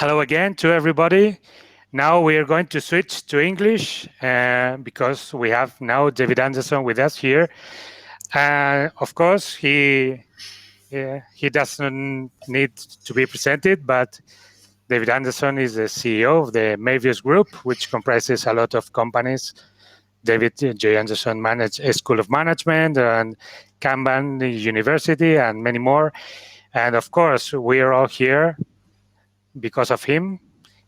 Hello again to everybody. Now we are going to switch to English because we have now David Anderson with us here. Of course, he doesn't need to be presented, but David Anderson is the CEO of the Mavius Group, which comprises a lot of companies. David J. Anderson managed a School of Management and Kanban University and many more. And of course, we are all here because of him.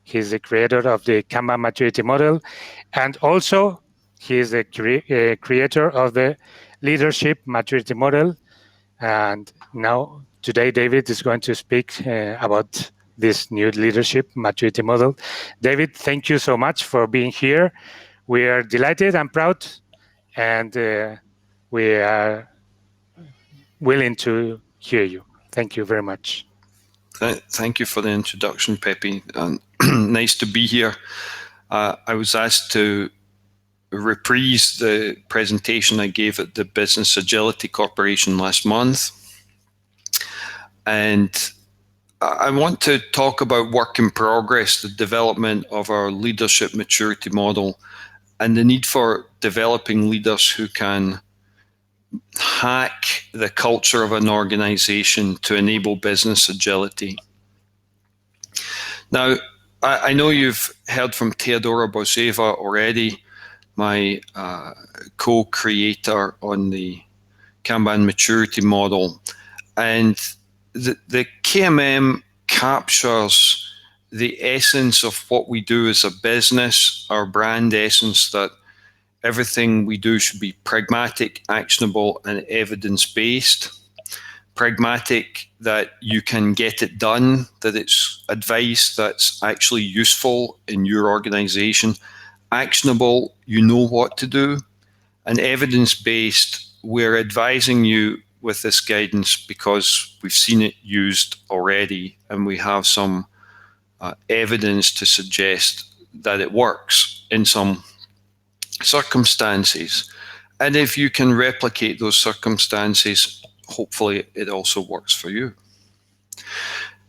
He's the creator of the Kanban maturity model, and also he is the creator of the leadership maturity model. And now, today, David is going to speak about this new leadership maturity model. David, thank you so much for being here. We are delighted and proud, and we are willing to hear you. Thank you very much. Thank you for the introduction, Pepe. Nice to be here. I was asked to reprise the presentation I gave at the Business Agility Corporation last month. And I want to talk about work in progress, the development of our leadership maturity model, and the need for developing leaders who can hack the culture of an organization to enable business agility. Now, I know you've heard from Teodora Boseva already, my co-creator on the Kanban maturity model. And the KMM captures the essence of what we do as a business, our brand essence, that everything we do should be pragmatic, actionable, and evidence-based. Pragmatic, that you can get it done, that it's advice that's actually useful in your organization. Actionable, you know what to do. And evidence-based, we're advising you with this guidance because we've seen it used already and we have some evidence to suggest that it works in some circumstances. And if you can replicate those circumstances, hopefully it also works for you.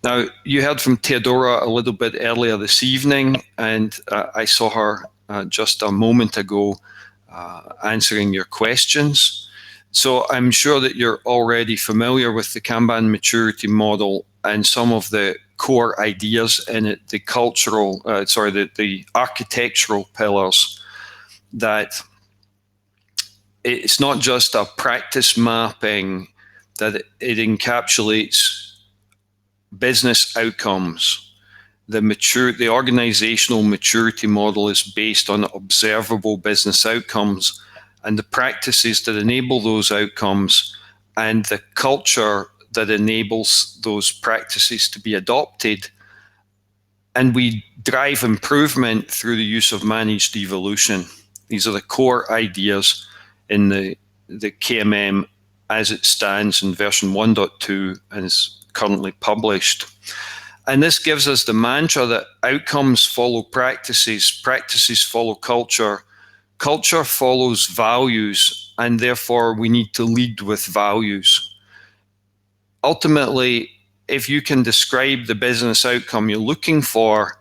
Now, you heard from Teodora a little bit earlier this evening, and I saw her just a moment ago answering your questions. So I'm sure that you're already familiar with the Kanban maturity model and some of the core ideas in it, the architectural pillars, that it's not just a practice mapping, that it encapsulates business outcomes. The organizational maturity model is based on observable business outcomes and the practices that enable those outcomes and the culture that enables those practices to be adopted. And we drive improvement through the use of managed evolution. These are the core ideas in the KMM as it stands in version 1.2 and is currently published. And this gives us the mantra that outcomes follow practices, practices follow culture, culture follows values, and therefore we need to lead with values. Ultimately, if you can describe the business outcome you're looking for,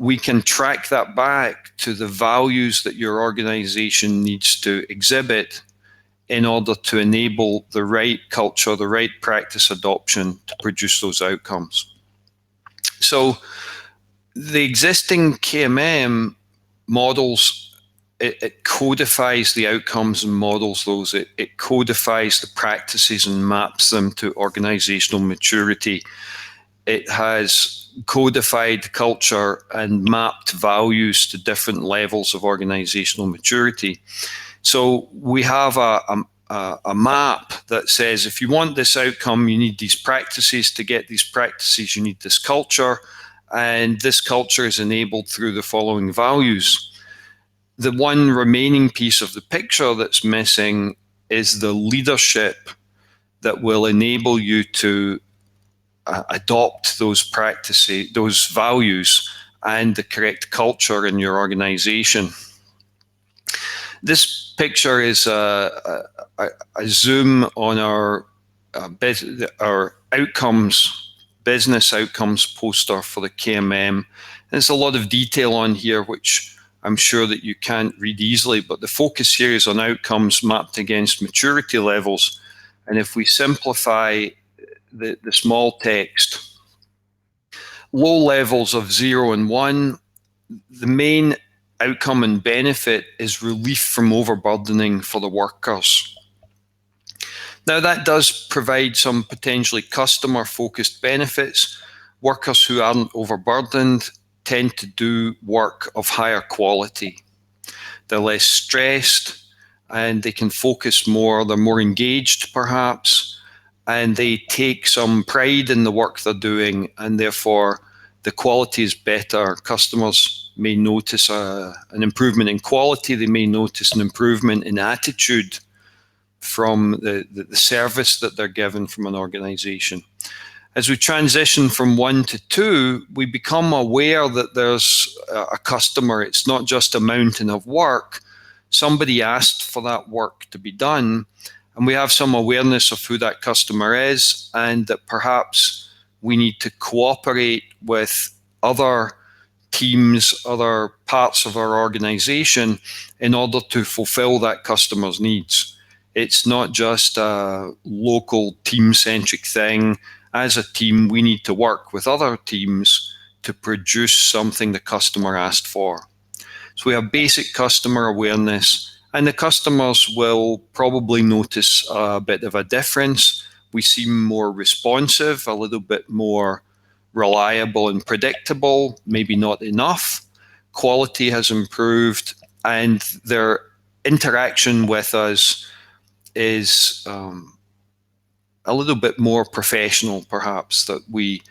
we can track that back to the values that your organization needs to exhibit in order to enable the right culture, the right practice adoption to produce those outcomes. So the existing KMM models, it codifies the outcomes and models those. It codifies the practices and maps them to organizational maturity. It has codified culture and mapped values to different levels of organizational maturity. So we have a map that says if you want this outcome, you need these practices. To get these practices, you need this culture, and this culture is enabled through the following values. The one remaining piece of the picture that's missing is the leadership that will enable you to adopt those practices, those values, and the correct culture in your organization. This picture is a zoom on our outcomes business outcomes poster for the KMM. There's a lot of detail on here, which I'm sure that you can't read easily, but the focus here is on outcomes mapped against maturity levels. And if we simplify the small text, low levels of 0 and 1, the main outcome and benefit is relief from overburdening for the workers. Now, that does provide some potentially customer-focused benefits. Workers who aren't overburdened tend to do work of higher quality. They're less stressed and they can focus more. They're more engaged, perhaps, and they take some pride in the work they're doing, and therefore the quality is better. Customers may notice an improvement in quality. They may notice an improvement in attitude from the service that they're given from an organization. As we transition from 1 to 2, we become aware that there's a customer. It's not just a mountain of work. Somebody asked for that work to be done, and we have some awareness of who that customer is, and that perhaps we need to cooperate with other teams, other parts of our organization in order to fulfill that customer's needs. It's not just a local team-centric thing. As a team, we need to work with other teams to produce something the customer asked for. So we have basic customer awareness, and the customers will probably notice a bit of a difference. We seem more responsive, a little bit more reliable and predictable, maybe not enough. Quality has improved, and their interaction with us is a little bit more professional, perhaps, that we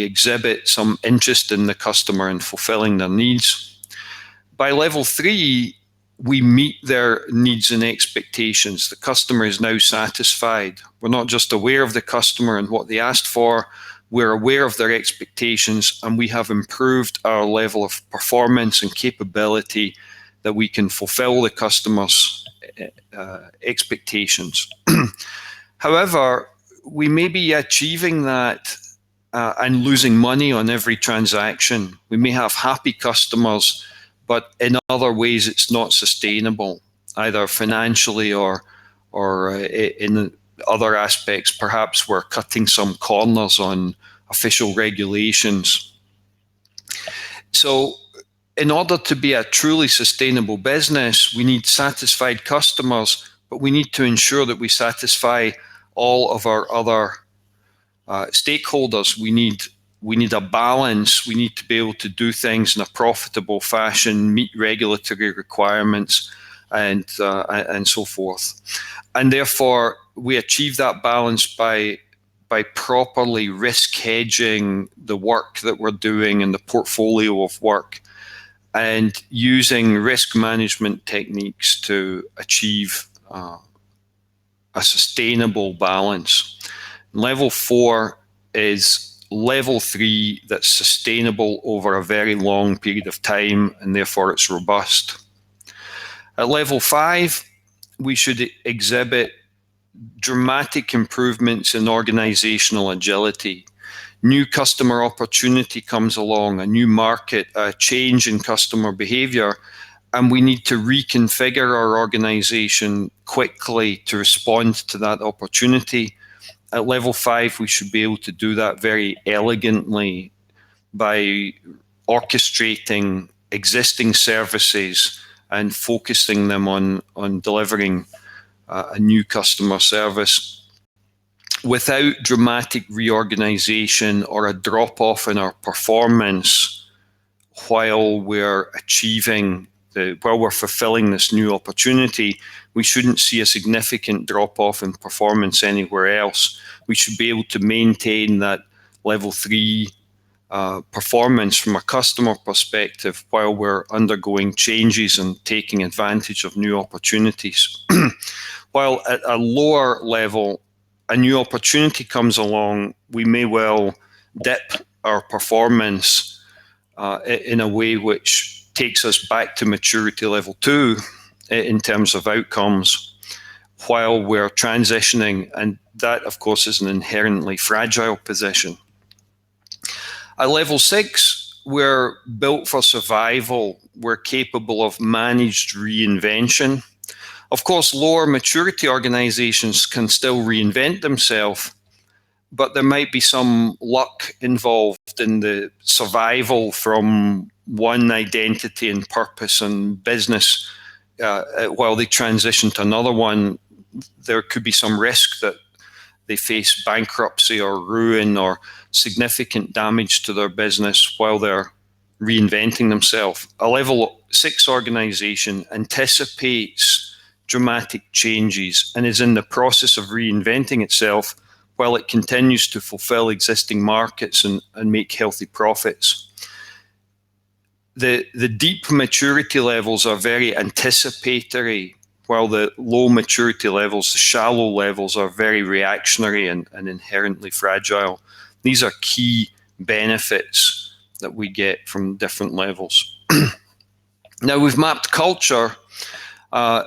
exhibit some interest in the customer and fulfilling their needs. By level 3, we meet their needs and expectations. The customer is now satisfied. We're not just aware of the customer and what they asked for, we're aware of their expectations, and we have improved our level of performance and capability that we can fulfill the customer's expectations. However, we may be achieving that and losing money on every transaction. We may have happy customers, but in other ways it's not sustainable, either financially or in other aspects. Perhaps we're cutting some corners on official regulations. So in order to be a truly sustainable business, we need satisfied customers, but we need to ensure that we satisfy all of our other stakeholders. We need a balance. We need to be able to do things in a profitable fashion, meet regulatory requirements, and so forth. And therefore, we achieve that balance by properly risk hedging the work that we're doing and the portfolio of work, and using risk management techniques to achieve a sustainable balance. Level 4 is level 3 that's sustainable over a very long period of time, and therefore it's robust. At level 5, we should exhibit dramatic improvements in organizational agility. New customer opportunity comes along, a new market, a change in customer behavior, and we need to reconfigure our organization quickly to respond to that opportunity. At level 5, we should be able to do that very elegantly by orchestrating existing services and focusing them on delivering a new customer service without dramatic reorganization or a drop-off in our performance while we're fulfilling this new opportunity. We shouldn't see a significant drop-off in performance anywhere else. We should be able to maintain that level 3 performance from a customer perspective while we're undergoing changes and taking advantage of new opportunities. While at a lower level, a new opportunity comes along, we may well dip our performance in a way which takes us back to maturity level 2 in terms of outcomes while we're transitioning, and that of course is an inherently fragile position. At level 6, we're built for survival. We're capable of managed reinvention. Of course, lower maturity organizations can still reinvent themselves, but there might be some luck involved in the survival from one identity and purpose and business while they transition to another one. There could be some risk that they face bankruptcy or ruin or significant damage to their business while they're reinventing themselves. A level 6 organization anticipates dramatic changes and is in the process of reinventing itself while it continues to fulfill existing markets and make healthy profits. The deep maturity levels are very anticipatory, while the low maturity levels, the shallow levels, are very reactionary and inherently fragile. These are key benefits that we get from different levels. Now, we've mapped culture and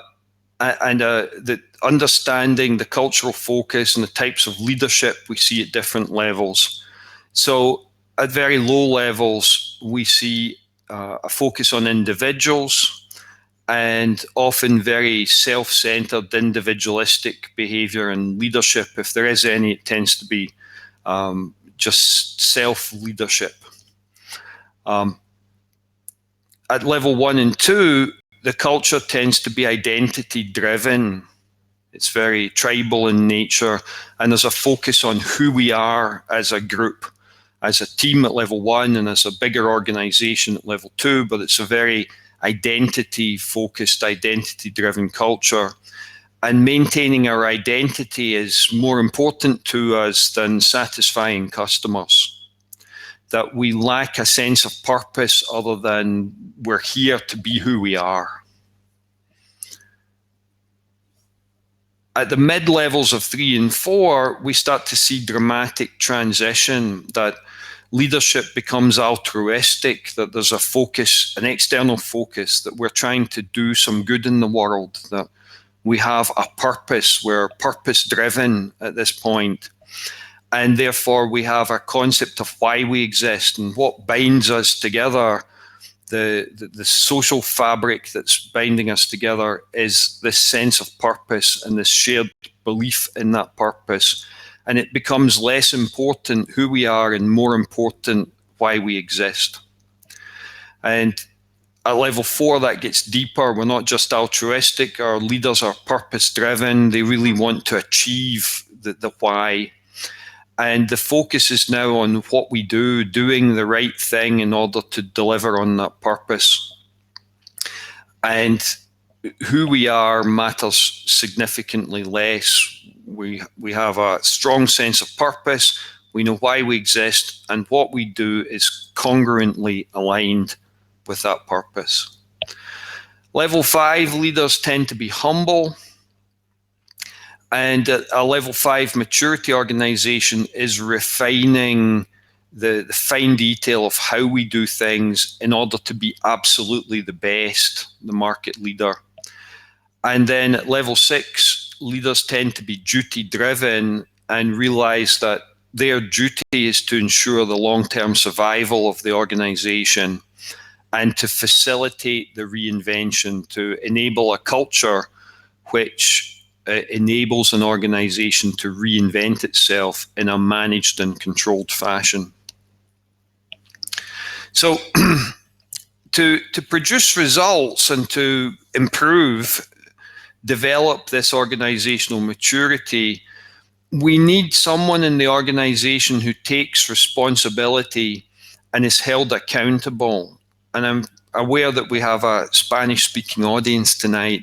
the understanding the cultural focus and the types of leadership we see at different levels. So at very low levels, we see a focus on individuals and often very self-centered, individualistic behavior and leadership. If there is any, it tends to be just self-leadership. At level 1 and 2, the culture tends to be identity-driven. It's very tribal in nature, and there's a focus on who we are as a group, as a team at level 1 and as a bigger organization at level 2, but it's a very identity-focused, identity-driven culture. And maintaining our identity is more important to us than satisfying customers. That we lack a sense of purpose other than we're here to be who we are. At the mid-levels of 3 and 4, we start to see dramatic transition, that leadership becomes altruistic, that there's a focus, an external focus, that we're trying to do some good in the world, that we have a purpose, we're purpose-driven at this point. And therefore, we have a concept of why we exist and what binds us together. The social fabric that's binding us together is this sense of purpose and this shared belief in that purpose. And it becomes less important who we are and more important why we exist. And at level 4, that gets deeper. We're not just altruistic. Our leaders are purpose-driven. They really want to achieve the why. And the focus is now on what we do, doing the right thing in order to deliver on that purpose. And who we are matters significantly less. We have a strong sense of purpose. We know why we exist, and what we do is congruently aligned with that purpose. Level 5 leaders tend to be humble. And a level 5 maturity organization is refining the fine detail of how we do things in order to be absolutely the best, the market leader. And then at level 6, leaders tend to be duty-driven and realize that their duty is to ensure the long-term survival of the organization and to facilitate the reinvention, to enable a culture which enables an organization to reinvent itself in a managed and controlled fashion. So to produce results and to improve, develop this organizational maturity, we need someone in the organization who takes responsibility and is held accountable. And I'm aware that we have a Spanish-speaking audience tonight.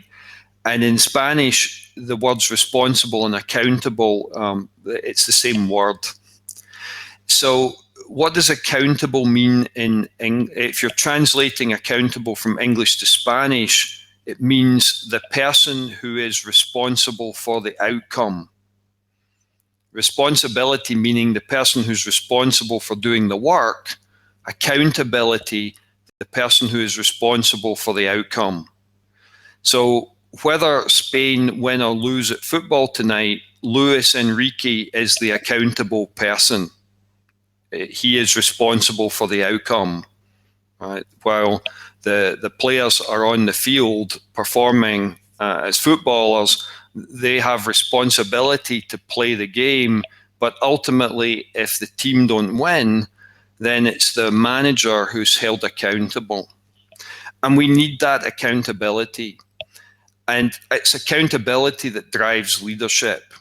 And in Spanish, the words responsible and accountable, it's the same word. So what does accountable mean if you're translating accountable from English to Spanish? It means the person who is responsible for the outcome. Responsibility meaning the person who's responsible for doing the work. Accountability, the person who is responsible for the outcome. So whether Spain win or lose at football tonight, Luis Enrique is the accountable person. He is responsible for the outcome. Right? While the players are on the field performing as footballers, they have responsibility to play the game, but ultimately, if the team don't win, then it's the manager who's held accountable. And we need that accountability. And it's accountability that drives leadership.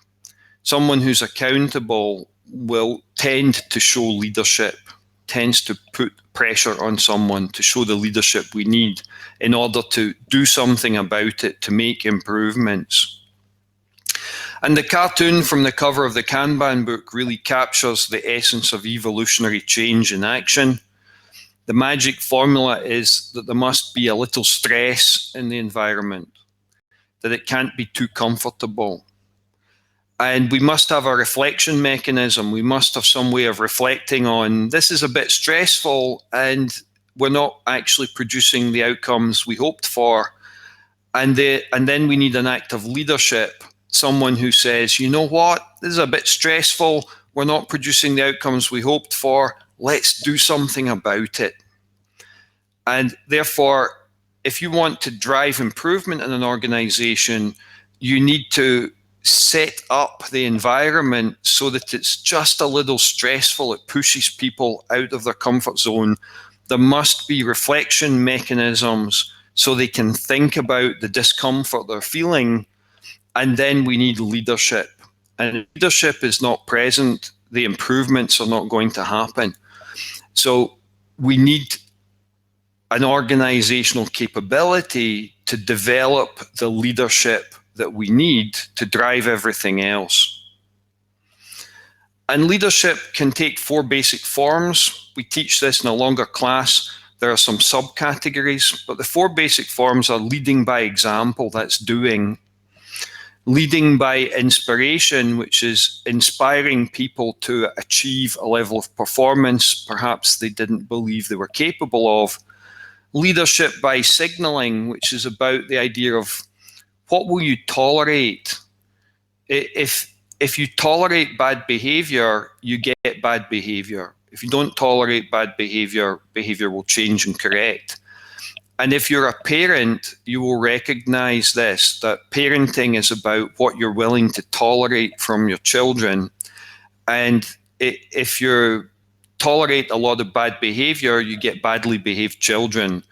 Someone who's accountable will tend to show leadership, tends to put pressure on someone to show the leadership we need in order to do something about it, to make improvements. And the cartoon from the cover of the Kanban book really captures the essence of evolutionary change in action. The magic formula is that there must be a little stress in the environment, that it can't be too comfortable. And we must have a reflection mechanism. We must have some way of reflecting on, this is a bit stressful and we're not actually producing the outcomes we hoped for. And then we need an act of leadership, someone who says, you know what, this is a bit stressful, we're not producing the outcomes we hoped for, let's do something about it. And therefore, if you want to drive improvement in an organization, you need to set up the environment so that it's just a little stressful. It pushes people out of their comfort zone. There must be reflection mechanisms so they can think about the discomfort they're feeling. And then we need leadership. And if leadership is not present, the improvements are not going to happen. So we need an organizational capability to develop the leadership that we need to drive everything else. And leadership can take 4 basic forms. We teach this in a longer class. There are some subcategories, but the 4 basic forms are leading by example, that's doing. Leading by inspiration, which is inspiring people to achieve a level of performance perhaps they didn't believe they were capable of. Leadership by signaling, which is about the idea of what will you tolerate? If you tolerate bad behavior, you get bad behavior. If you don't tolerate bad behavior, behavior will change and correct. And if you're a parent, you will recognize this, that parenting is about what you're willing to tolerate from your children. And if you tolerate a lot of bad behavior, you get badly behaved children.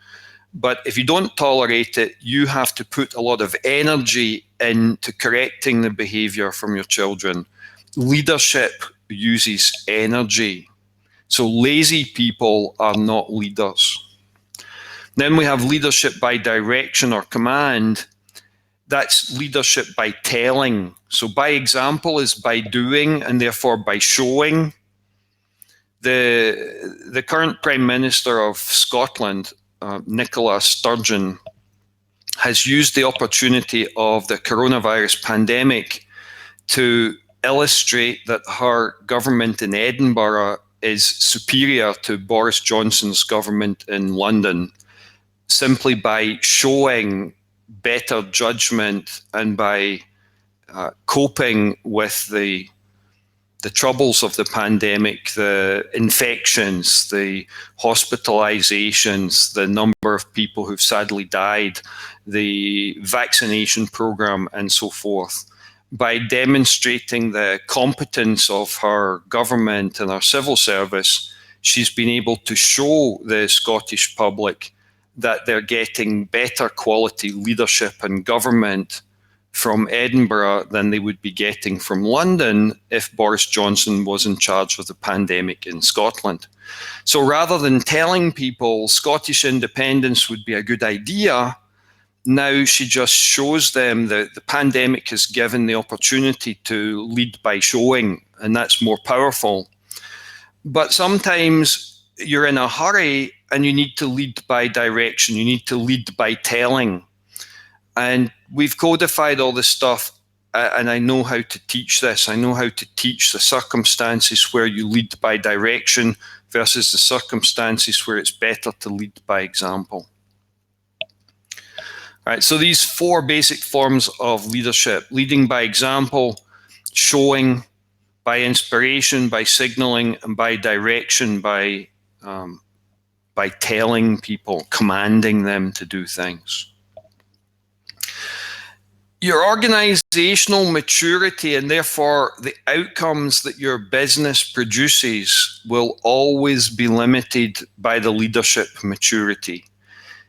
But if you don't tolerate it, you have to put a lot of energy into correcting the behavior from your children. Leadership uses energy. So lazy people are not leaders. Then we have leadership by direction or command. That's leadership by telling. So by example is by doing and therefore by showing. The current Prime Minister of Scotland, Nicola Sturgeon, has used the opportunity of the coronavirus pandemic to illustrate that her government in Edinburgh is superior to Boris Johnson's government in London, simply by showing better judgment and by coping with the troubles of the pandemic, the infections, the hospitalizations, the number of people who've sadly died, the vaccination program, and so forth. By demonstrating the competence of her government and her civil service, she's been able to show the Scottish public that they're getting better quality leadership and government from Edinburgh than they would be getting from London if Boris Johnson was in charge of the pandemic in Scotland. So rather than telling people Scottish independence would be a good idea, now she just shows them that the pandemic has given the opportunity to lead by showing, and that's more powerful. But sometimes you're in a hurry and you need to lead by direction, you need to lead by telling. And we've codified all this stuff, and I know how to teach this. I know how to teach the circumstances where you lead by direction versus the circumstances where it's better to lead by example. All right, so these 4 basic forms of leadership: leading by example, showing, by inspiration, by signaling, and by direction, by telling people, commanding them to do things. Your organizational maturity and therefore the outcomes that your business produces will always be limited by the leadership maturity.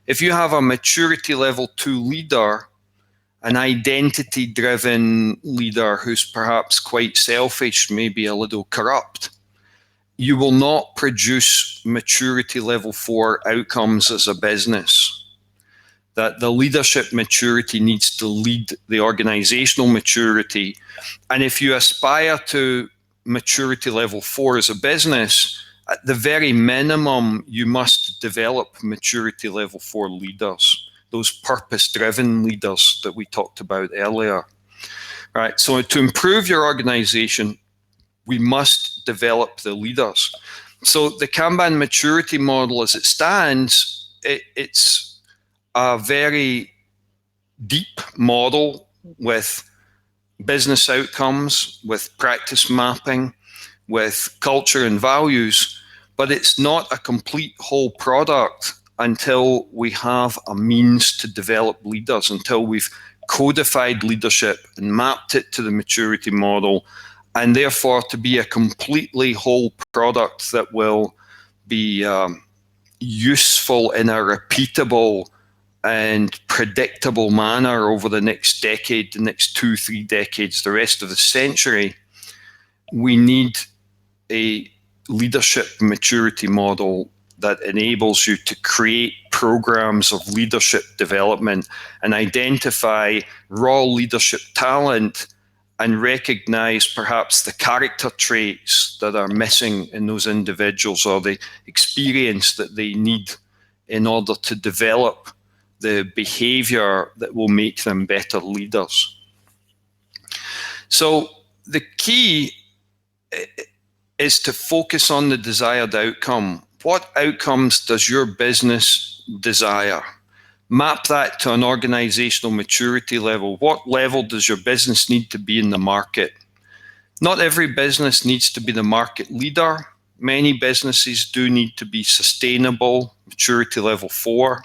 If you have a maturity level 2 leader, an identity-driven leader who's perhaps quite selfish, maybe a little corrupt, you will not produce maturity level 4 outcomes as a business. That the leadership maturity needs to lead the organizational maturity. And if you aspire to maturity level 4 as a business, at the very minimum, you must develop maturity level 4 leaders, those purpose-driven leaders that we talked about earlier. Right. So to improve your organization, we must develop the leaders. So the Kanban maturity model as it stands, it's a very deep model with business outcomes, with practice mapping, with culture and values, but it's not a complete whole product until we have a means to develop leaders, until we've codified leadership and mapped it to the maturity model, and therefore to be a completely whole product that will be useful in a repeatable and predictable manner over the next decade, the next 2-3 decades, the rest of the century. We need a leadership maturity model that enables you to create programs of leadership development and identify raw leadership talent and recognize perhaps the character traits that are missing in those individuals or the experience that they need in order to develop the behavior that will make them better leaders. So the key is to focus on the desired outcome. What outcomes does your business desire? Map that to an organizational maturity level. What level does your business need to be in the market? Not every business needs to be the market leader. Many businesses do need to be sustainable, maturity level 4.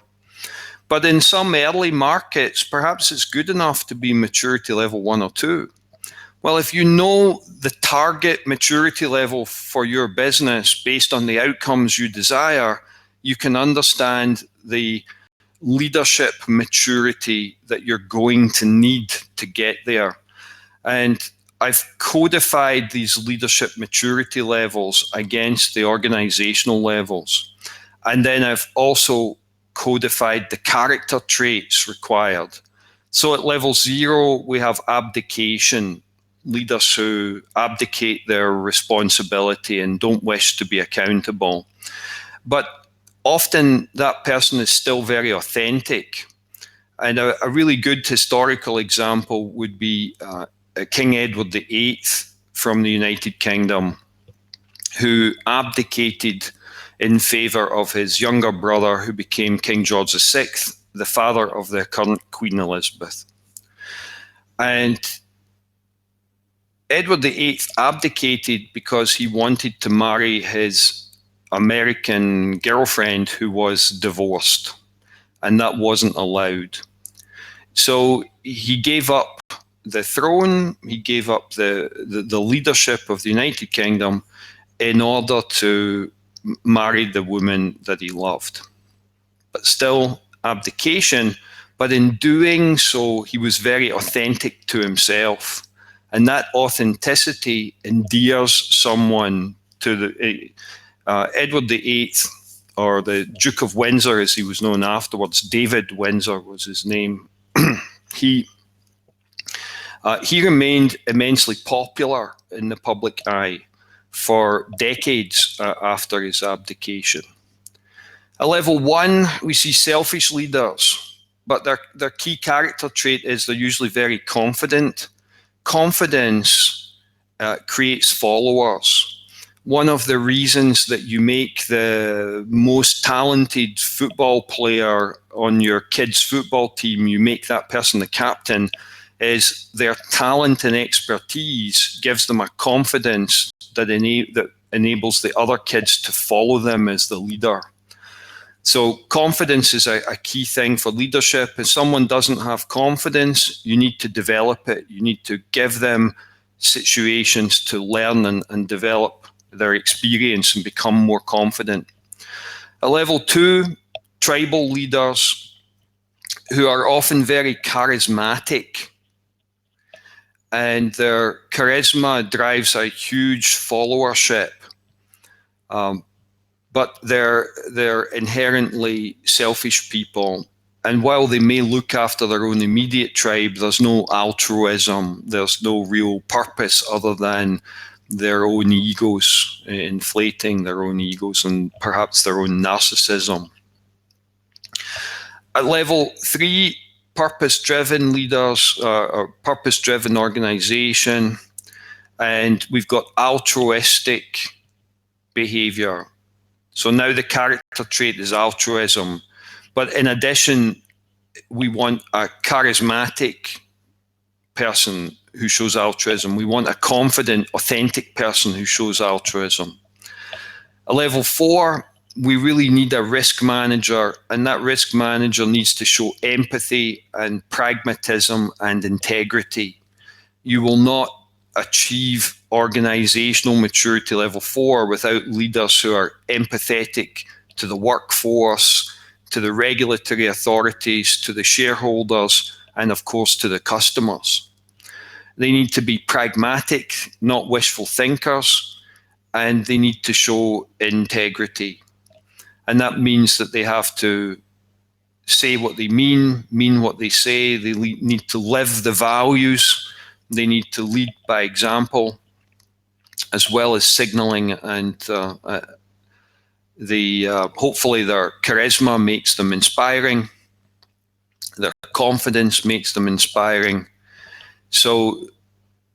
But in some early markets, perhaps it's good enough to be maturity level 1 or 2. Well, if you know the target maturity level for your business based on the outcomes you desire, you can understand the leadership maturity that you're going to need to get there. And I've codified these leadership maturity levels against the organizational levels. And then I've also codified the character traits required. So at level 0, we have abdication, leaders who abdicate their responsibility and don't wish to be accountable. But often that person is still very authentic. And a really good historical example would be King Edward VIII from the United Kingdom, who abdicated in favour of his younger brother, who became King George VI, the father of the current Queen Elizabeth. And Edward VIII abdicated because he wanted to marry his American girlfriend who was divorced, and that wasn't allowed. So he gave up the throne, he gave up the leadership of the United Kingdom in order to marry the woman that he loved. But still abdication, but in doing so, he was very authentic to himself. And that authenticity endears someone to the Edward VIII, or the Duke of Windsor as he was known afterwards. David Windsor was his name. He remained immensely popular in the public eye for decades after his abdication. At level 1, we see selfish leaders, but their key character trait is they're usually very confident. Confidence creates followers. One of the reasons that you make the most talented football player on your kids' football team, you make that person the captain, is their talent and expertise gives them a confidence that enables the other kids to follow them as the leader. So confidence is a key thing for leadership. If someone doesn't have confidence, you need to develop it. You need to give them situations to learn and develop their experience and become more confident. At level 2, tribal leaders who are often very charismatic, and their charisma drives a huge followership. But they're inherently selfish people. And while they may look after their own immediate tribe, there's no altruism, there's no real purpose other than their own egos, inflating their own egos and perhaps their own narcissism. At level 3, purpose-driven leaders or purpose-driven organization, and we've got altruistic behavior. So now the character trait is altruism. But in addition, we want a charismatic person who shows altruism. We want a confident, authentic person who shows altruism. At level 4, we really need a risk manager, and that risk manager needs to show empathy and pragmatism and integrity. You will not achieve organizational maturity level 4 without leaders who are empathetic to the workforce, to the regulatory authorities, to the shareholders, and of course to the customers. They need to be pragmatic, not wishful thinkers, and they need to show integrity. And that means that they have to say what they mean what they say. They need to live the values. They need to lead by example, as well as signaling, and hopefully their charisma makes them inspiring. Their confidence makes them inspiring. So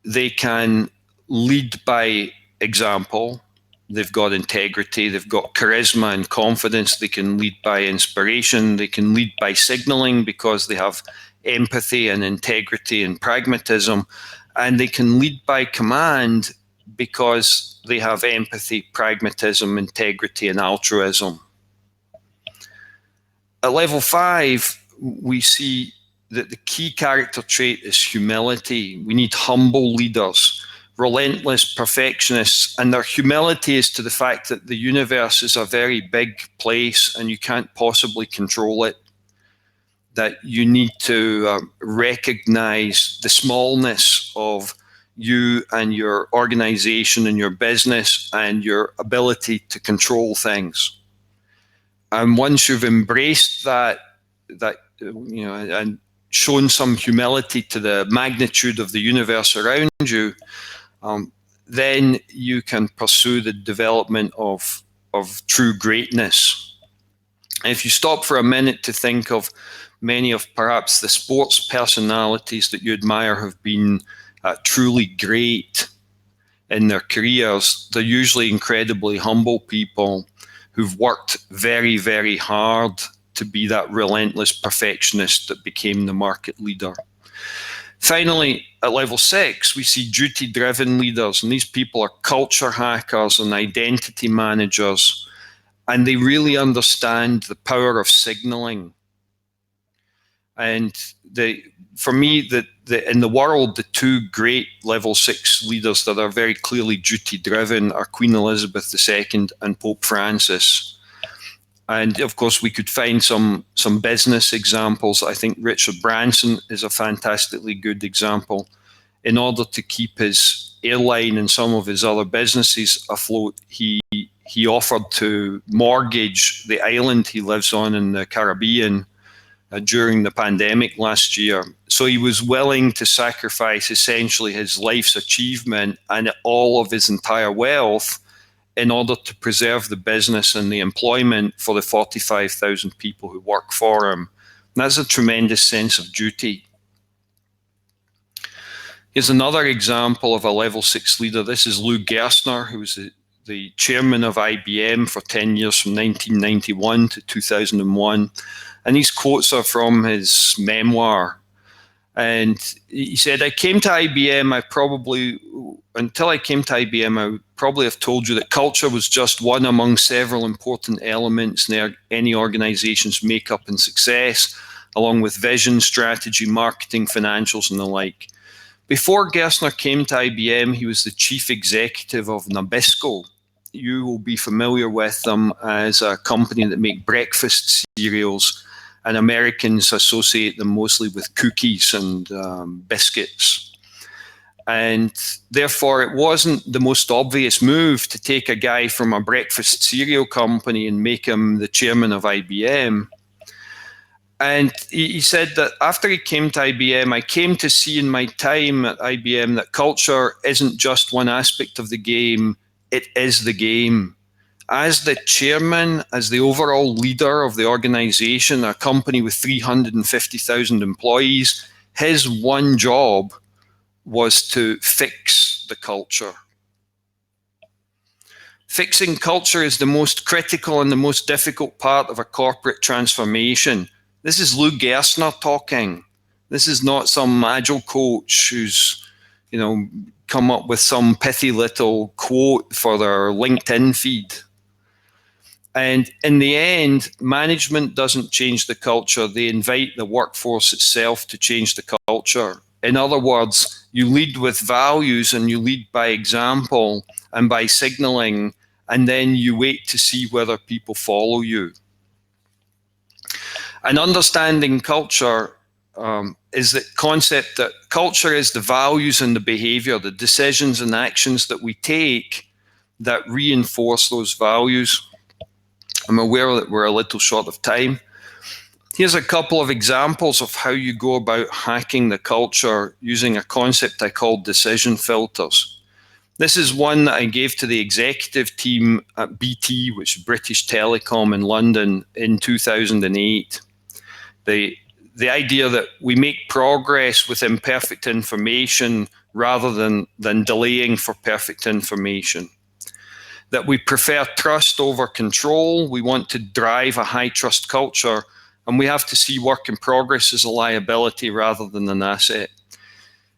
they can lead by example. They've got integrity, they've got charisma and confidence. They can lead by inspiration. They can lead by signaling because they have empathy and integrity and pragmatism. And they can lead by command because they have empathy, pragmatism, integrity, and altruism. At level 5, we see that the key character trait is humility. We need humble leaders, relentless perfectionists, and their humility is to the fact that the universe is a very big place and you can't possibly control it. That you need to recognize the smallness of you and your organization and your business and your ability to control things. And once you've embraced that and shown some humility to the magnitude of the universe around you, then you can pursue the development of true greatness. And if you stop for a minute to think of many of perhaps the sports personalities that you admire have been truly great in their careers, they're usually incredibly humble people who've worked very, very hard to be that relentless perfectionist that became the market leader. Finally, at level 6, we see duty-driven leaders, and these people are culture hackers and identity managers, and they really understand the power of signaling. And for me, in the world, the 2 great level 6 leaders that are very clearly duty-driven are Queen Elizabeth II and Pope Francis. And of course, we could find some business examples. I think Richard Branson is a fantastically good example. In order to keep his airline and some of his other businesses afloat, he offered to mortgage the island he lives on in the Caribbean during the pandemic last year. So he was willing to sacrifice essentially his life's achievement and all of his entire wealth in order to preserve the business and the employment for the 45,000 people who work for him. And that's a tremendous sense of duty. Here's another example of a level 6 leader. This is Lou Gerstner, who was the chairman of IBM for 10 years from 1991 to 2001. And these quotes are from his memoir. And he said, until I came to IBM, I would probably have told you that culture was just one among several important elements in any organization's makeup and success, along with vision, strategy, marketing, financials, and the like. Before Gerstner came to IBM, he was the chief executive of Nabisco. You will be familiar with them as a company that make breakfast cereals, and Americans associate them mostly with cookies and biscuits. And therefore, it wasn't the most obvious move to take a guy from a breakfast cereal company and make him the chairman of IBM. And he said that after he came to IBM, I came to see in my time at IBM that culture isn't just one aspect of the game, it is the game. As the chairman, as the overall leader of the organization, a company with 350,000 employees, his one job was to fix the culture. Fixing culture is the most critical and the most difficult part of a corporate transformation. This is Lou Gerstner talking. This is not some agile coach who's, come up with some pithy little quote for their LinkedIn feed. And in the end, management doesn't change the culture. They invite the workforce itself to change the culture. In other words, you lead with values and you lead by example and by signaling, and then you wait to see whether people follow you. And understanding culture is the concept that culture is the values and the behavior, the decisions and actions that we take that reinforce those values. I'm aware that we're a little short of time. Here's a couple of examples of how you go about hacking the culture using a concept I call decision filters. This is one that I gave to the executive team at BT, which is British Telecom in London, in 2008. The idea that we make progress with imperfect information rather than delaying for perfect information. That we prefer trust over control. We want to drive a high trust culture, and we have to see work in progress as a liability rather than an asset.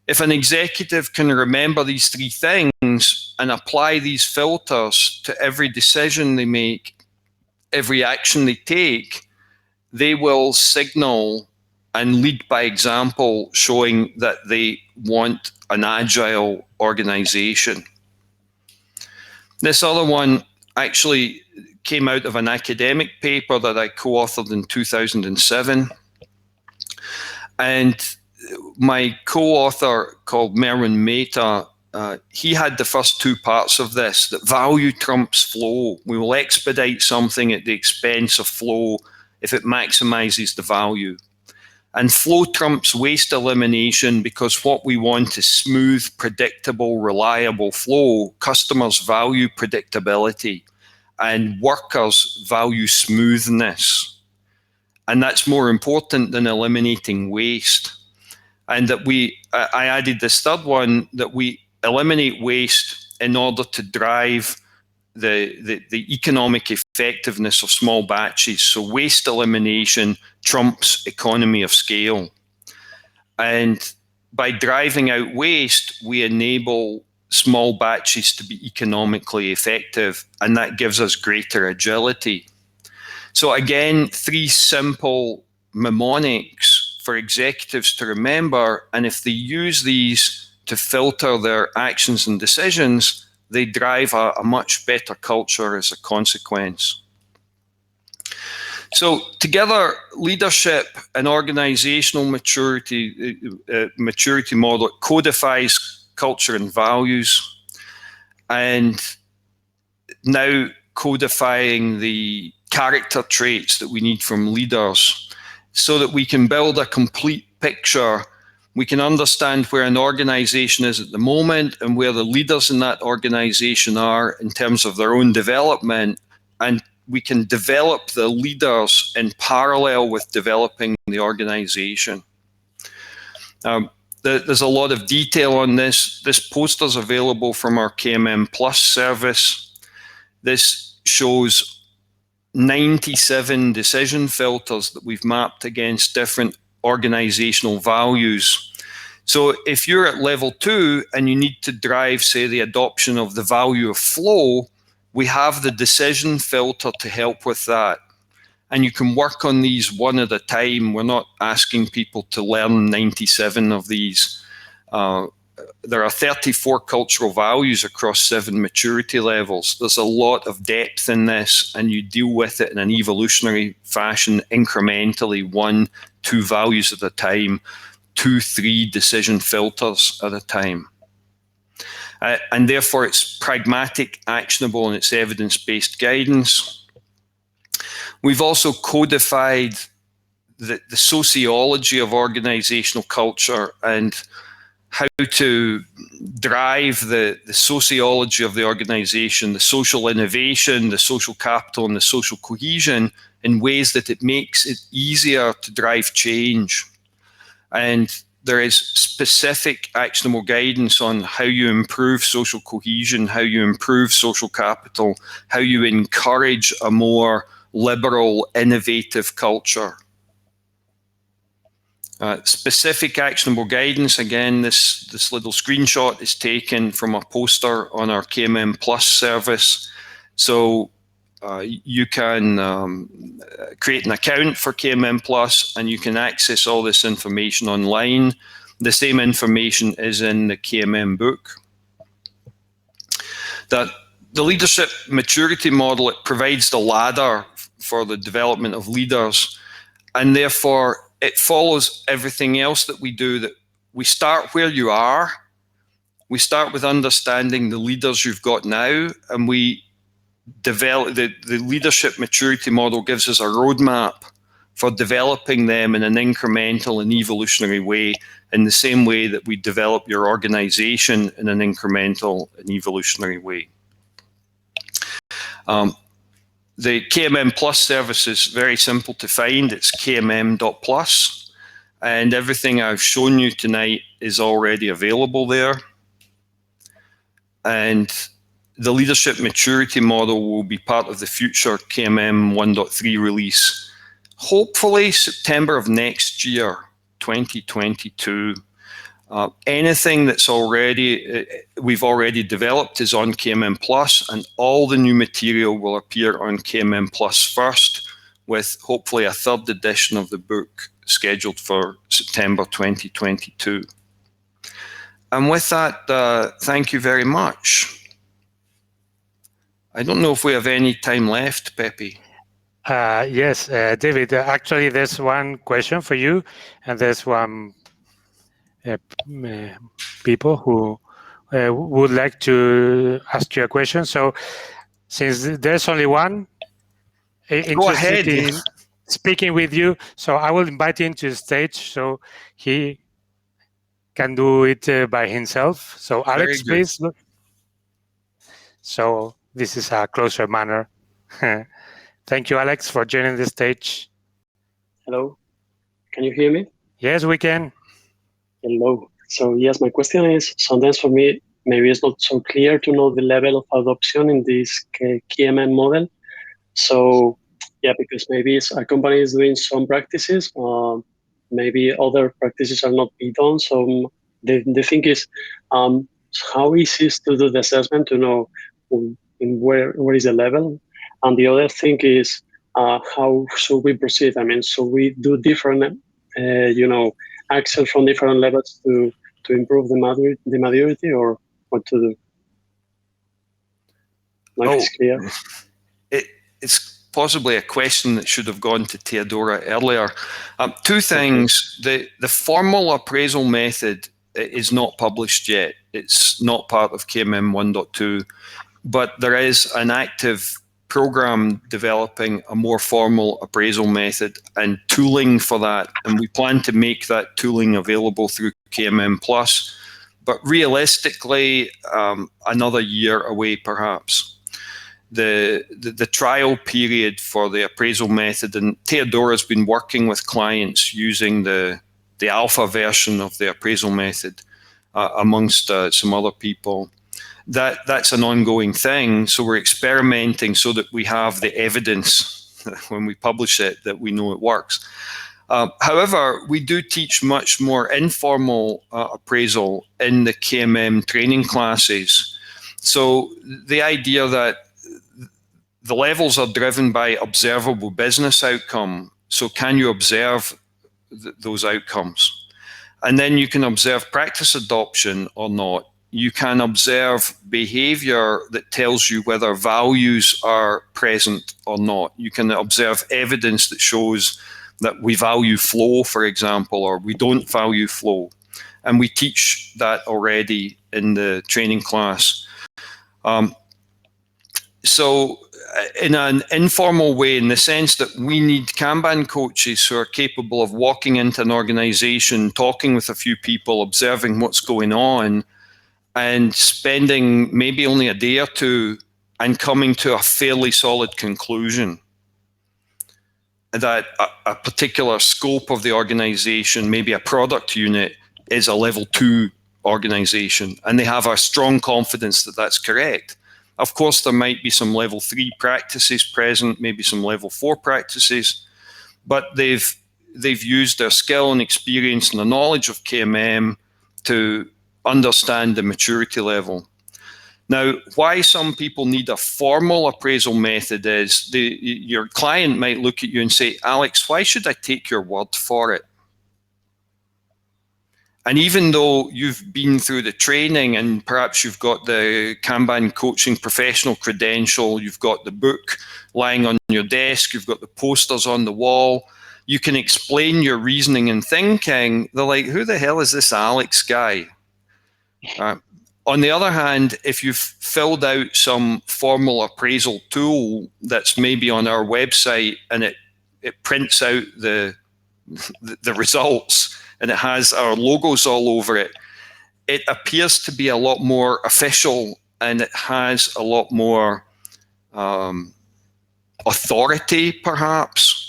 If an executive can remember these three things and apply these filters to every decision they make, every action they take, they will signal and lead by example, showing that they want an agile organization. This other one actually came out of an academic paper that I co-authored in 2007. And my co-author, called Merwin Mehta, he had the first two parts of this, that value trumps flow. We will expedite something at the expense of flow if it maximizes the value. And flow trumps waste elimination, because what we want is smooth, predictable, reliable flow. Customers value predictability and workers value smoothness. And that's more important than eliminating waste. And that I added this third one, that we eliminate waste in order to drive the economic effectiveness of small batches. So waste elimination trumps economy of scale. And by driving out waste, we enable small batches to be economically effective, and that gives us greater agility. So again, three simple mnemonics for executives to remember, and if they use these to filter their actions and decisions, they drive a much better culture as a consequence. So together, leadership and organizational maturity model codifies culture and values, and now codifying the character traits that we need from leaders so that we can build a complete picture. We can understand where an organization is at the moment and where the leaders in that organization are in terms of their own development, and we can develop the leaders in parallel with developing the organization. There's a lot of detail on this. This poster is available from our KMM Plus service. This shows 97 decision filters that we've mapped against different organizational values. So if you're at level 2 and you need to drive, say, the adoption of the value of flow, we have the decision filter to help with that. And you can work on these one at a time. We're not asking people to learn 97 of these. There are 34 cultural values across 7 maturity levels. There's a lot of depth in this, and you deal with it in an evolutionary fashion, incrementally, 1, 2 values at a time, 2, 3 decision filters at a time. And therefore, it's pragmatic, actionable, and it's evidence-based guidance. We've also codified the sociology of organizational culture and how to drive the sociology of the organization, the social innovation, the social capital, and the social cohesion in ways that it makes it easier to drive change. And there is specific actionable guidance on how you improve social cohesion, how you improve social capital, how you encourage a more liberal, innovative culture. Specific actionable guidance, again, this little screenshot is taken from a poster on our KMM Plus service. So you can create an account for KMM Plus and you can access all this information online. The same information is in the KMM book. The leadership maturity model, it provides the ladder for the development of leaders, and therefore it follows everything else that we do, that we start where you are. We start with understanding the leaders you've got now, and we develop the leadership maturity model gives us a roadmap for developing them in an incremental and evolutionary way, in the same way that we develop your organization in an incremental and evolutionary way. The KMM Plus service is very simple to find. It's kmm.plus, and everything I've shown you tonight is already available there. And the leadership maturity model will be part of the future KMM 1.3 release, hopefully September of next year, 2022. Anything that's we've already developed is on KMM Plus, and all the new material will appear on KMM Plus first, with hopefully a 3rd edition of the book scheduled for September 2022. And with that, thank you very much. I don't know if we have any time left, Pepe. Yes, David, actually there's one question for you, and there's one people who would like to ask you a question. So since there's only one interested in speaking with you, so I will invite him to the stage so he can do it by himself. So Alex, please. So this is a closer manner. Thank you, Alex, for joining the stage. Hello, can you hear me? Yes, we can. Hello. So yes, my question is, sometimes for me, maybe it's not so clear to know the level of adoption in this KMM model. So yeah, because maybe a company is doing some practices, maybe other practices are not being done. So the thing is, how easy is to do the assessment to know where is the level? And the other thing is, how should we proceed? I mean, so we do different, actions from different levels to improve the maturity, or what to do? It's clear. It's possibly a question that should have gone to Theodora earlier. 2 things. Okay. The formal appraisal method is not published yet. It's not part of KMM 1.2, but there is an active program developing a more formal appraisal method and tooling for that, and we plan to make that tooling available through KMM Plus, but realistically another year away perhaps. The trial period for the appraisal method, and Theodora's been working with clients using the alpha version of the appraisal method amongst some other people. That's an ongoing thing, so we're experimenting so that we have the evidence when we publish it that we know it works. However, we do teach much more informal appraisal in the KMM training classes. So the idea that the levels are driven by observable business outcome. So can you observe those outcomes? And then you can observe practice adoption or not. You can observe behavior that tells you whether values are present or not. You can observe evidence that shows that we value flow, for example, or we don't value flow. And we teach that already in the training class. So in an informal way, in the sense that we need Kanban coaches who are capable of walking into an organization, talking with a few people, observing what's going on, and spending maybe only a day or two and coming to a fairly solid conclusion that a particular scope of the organization, maybe a product unit, is a level 2 organization, and they have a strong confidence that that's correct. Of course, there might be some level 3 practices present, maybe some level 4 practices, but they've used their skill and experience and the knowledge of KMM to understand the maturity level. Now, why some people need a formal appraisal method is your client might look at you and say, Alex, why should I take your word for it? And even though you've been through the training and perhaps you've got the Kanban coaching professional credential, you've got the book lying on your desk, you've got the posters on the wall, you can explain your reasoning and thinking, they're like, who the hell is this Alex guy? On the other hand, if you've filled out some formal appraisal tool that's maybe on our website and it prints out the results and it has our logos all over it, it appears to be a lot more official and it has a lot more authority, perhaps.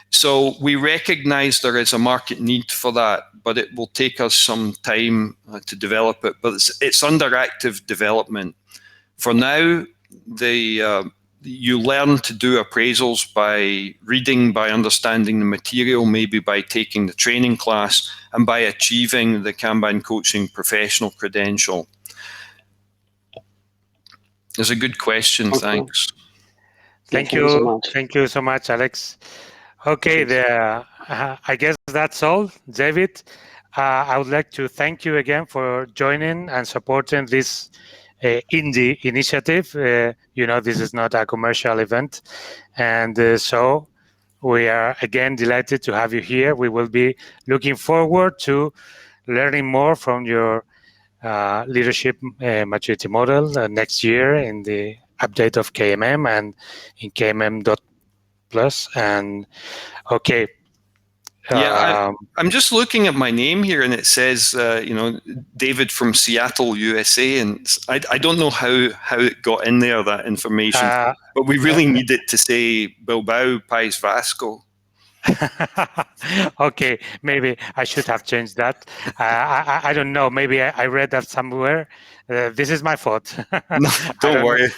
So we recognize there is a market need for that, but it will take us some time to develop it. But it's under active development. For now, you learn to do appraisals by reading, by understanding the material, maybe by taking the training class, and by achieving the Kanban coaching professional credential. It's a good question. Okay. Thanks. Thank you so you. much. Thank you so much, Alex. Okay, I guess that's all, David. I would like to thank you again for joining and supporting this indie initiative. This is not a commercial event. And so we are again delighted to have you here. We will be looking forward to learning more from your leadership maturity model next year in the update of KMM and in KMM.plus. And okay. Yeah, I'm just looking at my name here, and it says, David from Seattle, USA, and I don't know how it got in there, that information, but we really need it to say Bilbao, País Vasco. Okay, maybe I should have changed that. I don't know. Maybe I read that somewhere. This is my fault. No, don't worry.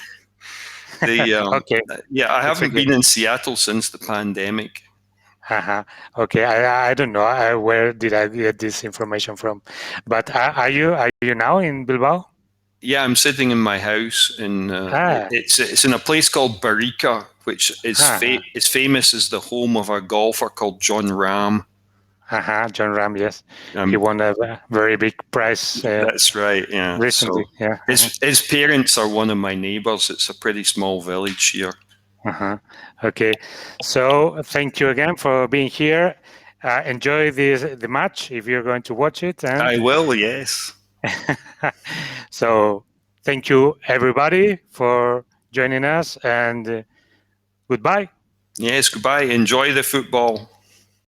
Okay. Yeah, I haven't been in Seattle since the pandemic. Okay, I don't know where did I get this information from, but are you now in Bilbao? Yeah, I'm sitting in my house in it's in a place called Barrica, which is famous as the home of a golfer called John Ram. John Ram, yes, he won a very big prize. That's right. Yeah, recently. So yeah, his parents are one of my neighbors. It's a pretty small village here. Okay, so thank you again for being here. Enjoy the match if you're going to watch it. And I will, yes. So thank you everybody for joining us, and goodbye. Yes, goodbye. Enjoy the football.